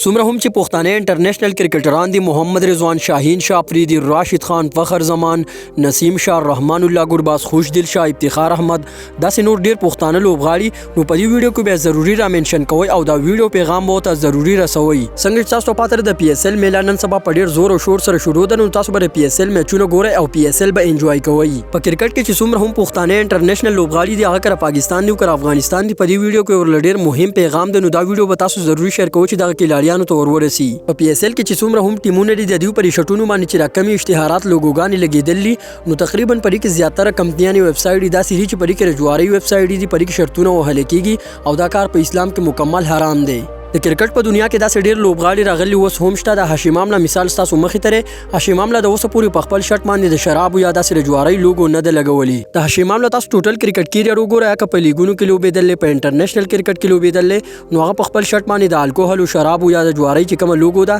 څومره هم چې پښتانه انټرنیشنل کرکټران دي محمد رضوان شاهین شاه افریدي راشد خان فخر زمان نسیم شاه رحمان الله ګرباز خوشدل شاه افتخار احمد داسې نور ډیر پښتانه لوبغاړي نو په دې ویډیو کې به ضروری را منشن کوئ او دا ویډیو پیغام به ته ضروری رسوي څنګه چې تاسو پاتره د پی اس ال میلان نن سبا په ډیر زور او شور سره شروع ده نو تاسو به پی اس ال میچونه ګورئ او پی اس ال به انجوای کوئ په کرکټ کې چې څومره هم پښتانه انټرنیشنل لوبغاړي دي هغه کر پاکستان دی او کر افغانستان دی په دې ویډیو کې ور ډیر مهم پیغام ده نو دا ویډیو به تاسو ضروری شیر کوئ چې دا کلاریانو ته ورورسي په پی اس ال کې چې څومره هم ټیمونه دي د دې پر شټونو باندې چې راکمي اشتهارات لوګوګان لګیدلې نو تقریبا پرې کې زیاتره کمپنیانې ویب سټ دا سری چې پرې کې جواري ویب سټ دي پرې کې شرطونه وهل کېږي او دا کار په اسلام کې مکمل حرام دی د کرکټ په دنیا کې داسې ډېر لوبغاړي راغلي اوس هم شته د هاشم امام مثال ستاسو مخې ته هاشم امام د اوسه پوری په خپل شرط باندې د شراب یا داسې جواري لوګو نه د لګولي د هاشم امام تاسو ټوټل کرکټ کیریئر وګورئ که په لیګونو کې لوبېدل په انټرنیشنل کرکټ کې لوبېدل نو هغه په خپل شرط باندې د الکوهول او شراب یا د جواري چې کوم لوګو دا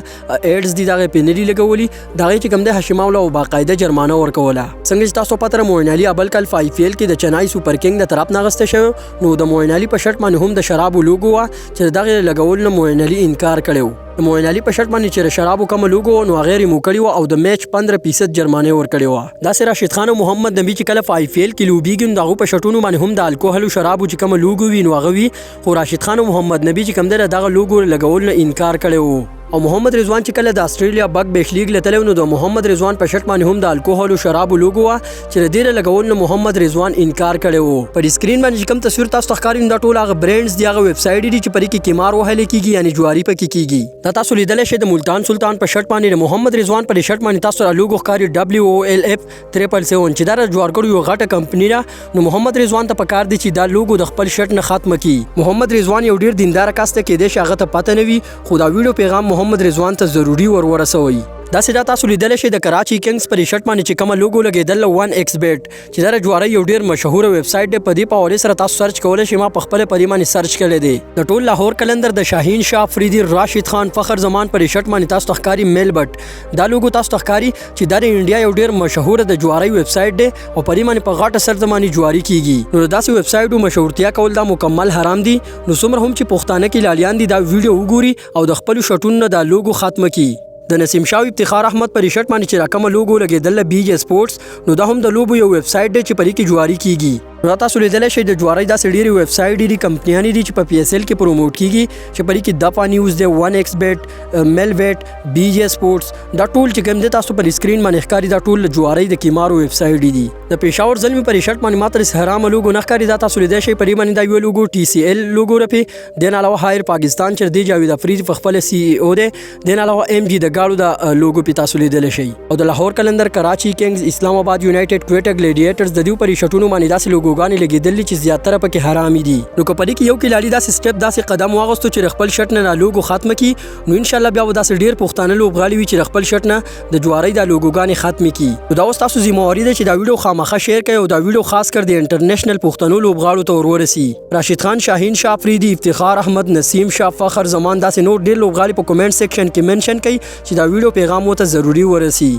ایډز دي دغه پینری لګولي دغه چې کوم د هاشم امام او باقاعده جرمانه ورکوله څنګه چې تاسو پاتره موین علي ابل کل په آی پی ال کې د چنای سوپر کینګ د طرف نه غسته شو نو د موین علي په شرط باندې هم د شراب لوګو چې دغه لګول نه موین علي انکار کړو موین علي په شرط باندې چې شراب کوم لوګو نو غیر مو کړیو او د میچ 15% جرمانه ور کړیو دا سره راشد خان او محمد نبی چې کله په آی پی ال کې لوبیږي دغه په شټونو باندې هم د الکوهول او شراب چې کوم لوګو وین واغوي خو راشد خان او محمد نبی چې کوم دغه لوګو لګول نه انکار کړو او محمد رضوان چې کله د استرالیا بګ بیش لیګ لته نو د محمد رضوان په شرط باندې هم د الکوهول او شراب لوګو چې ډیره لګول نه محمد رضوان انکار کړو په سکرین باندې کوم تصویر تاسو ښکارین دا ټول هغه برانډز دی هغه ویب سټ دي چې پرې کې کیمار وهل کیږي یعنی جواری پکې کیږي دا تاسو لیدل شئ د ملتان سلطان په شرط باندې محمد رضوان په شرط باندې تاسو لوګو ښکاری دبليو او ال اف 777 چې دا جوړ یو غټه کمپنی ده نو محمد رضوان ته پکار دي چې دا لوګو د خپل شرط نه ختم کړي محمد رضوان یو ډیر دیندار کس ته کې دي شغه ته پته نه وي خو دا ویډیو پیغام محمد رضوان ته ضروری ورسوي دا سره تاسو لیدل شئ د کراچي کینګز پر شرط باندې چې کوم لوګو لګیدل 1x بیت چې دا جوړه یو ډیر مشهور ویب سټ دی په دې په حواله سره تاسو سرچ کولای شئ ما په خپل پرې باندې سرچ کړی دی د ټول لاهور کلندر د شاهین شاه افریدي راشد خان فخر زمان پر شرط باندې تاسو تخکاری میل بټ دا لوګو تاسو تخکاری چې د انډیا یو ډیر مشهور د جوړی ویب سټ دی او پرې باندې په غاټه سر زماني جوړی کیږي نو داسې ویب سټو مشهورتیا کول دا مکمل حرام دي نو څومره هم چې پښتانه کې لالیان دي دا ویډیو وګوري او د خپل شټونو د لوګو ختم کړي د نسیم شاه افتخار احمد پر شرط باندې چې راکمه لوګو لګیدل بی جی سپورټس نو دا هم د لوبو یو ویب سټ دی چې پرې کې جواری کیږي نو تاسو لیدل شئ د جواری دا سړي ویب سټ دی کمپنیانی دي چې په پی اس ال کې پروموټ کیږي چې پرې کې دپا نیوز دی 1x بیت میل ویټ بی جی سپورټس دا ټول چې کوم دي تاسو پر سکرین باندې ښکاری دا ټول جواری د کیمارو ویب سټ دي د پېښور زلمی پر شرط باندې ماتره حرام لوګو نه ښکاری دا تاسو لیدل شئ پرې باندې دا یو لوګو ټی سی ال لوګو رپی دین علاوه هایر پاکستان چې دی جاوید افریدي په خپل سی او دی دین علاوه ام جی د گاړو دا لوګو په تاسو لیدل شئ او د لاهور کلندر کراچي کینګز اسلام آباد یونایټډ کویټا ګلیډیټرز د دې پر شټونو باندې داسې لوګوګان لګیدل چې زیاتره پکې حرامي دي نو که پدې کې یو کلاړي داسې سټپ داسې قدم واغستو چې خپل شرط نه لوګو ختم کړي نو ان شاء الله بیا داسې ډیر پښتانه لوبغاړي وي چې خپل شرط نه د جواری د لوګوګان ختم کړي نو دا اوس تاسو ذمہواری ده چې دا ویډیو خامخا شیر کړئ او دا ویډیو خاص کر د انټرنیشنل پښتنو لوبغاړو ته ورسي راشد خان شاهین شاه افریدي افتخار احمد نسیم شاه فخر زمان داسې نور ډیر لوبغاړي په کمنټ سیکشن کې منشن کړئ چې دا ویډیو پیغام ته ضروری ورسي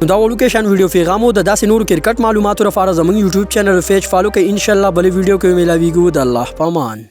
دا لوکیشن ویډیو پیغامو د داسې نور کرکټ معلوماتو لپاره زموږ یوټیوب چینل پیج فالو کړئ ان شاء الله بل ویډیو کې ملاویږو د الله پامان